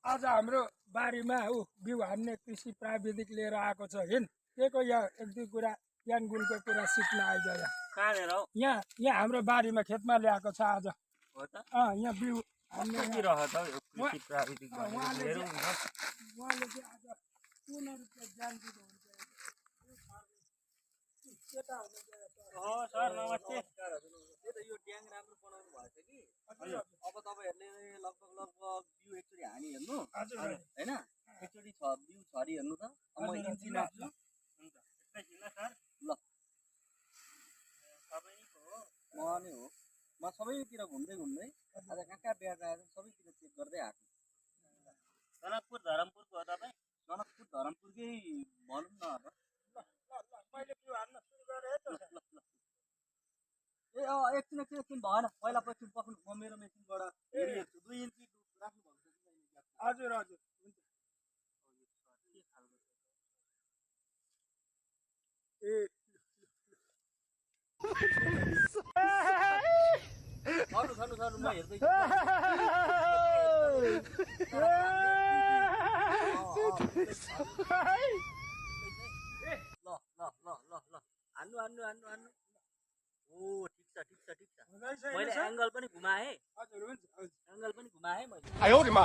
आज हाम्रो बारीमा बिउ हान्ने कृषि प्राविधिक लिएर आएको छ हिँड केको यहाँ एक दुई कुरा ज्ञान गुणको कुरा सिक्न आइज यहाँ यहाँ हाम्रो बारीमा खेतमा ल्याएको छ आज यहाँ बिउ हान्ने उहाँले चाहिँ आज पूर्ण रूपले ज्ञान दिनुहुन्छ सर नमस्ते यो ट्याङ राम्रो बनाउनु भएछ कि अब तपाईहरुले लगभग बिउ एकचोटी हानी हेर्नु हैन एकचोटी बिउ छरी हेर्नु त म इन्ची नाप्छु हुन्छ एकैछिन ल सर ल सबैको हो म नै हो म सबैतिर घुम्दै घुम्दै आज कहाँ बिहा आएर सबैतिर चेक गर्दै आएको जनकपुर धरमपुरको हो तपाई जनकपुर धरमपुरकै भनौँ न अब मैले बिउ हान्न सुरु गरेँ त ए एकछिन भएन पहिला पछि पक्नु म मेरो मेसिनबाट हेरिहेर्छु 2 इन्ची राख्नु भएको छ कि हजुर हजुर हुन्छ ए सर्नु म हेर्दै ल हान्नु ओ ठीक छ मैले एंगल पनि घुमाए हजुर हुन्छ एंगल पनि घुमाए मैले आयो रे मा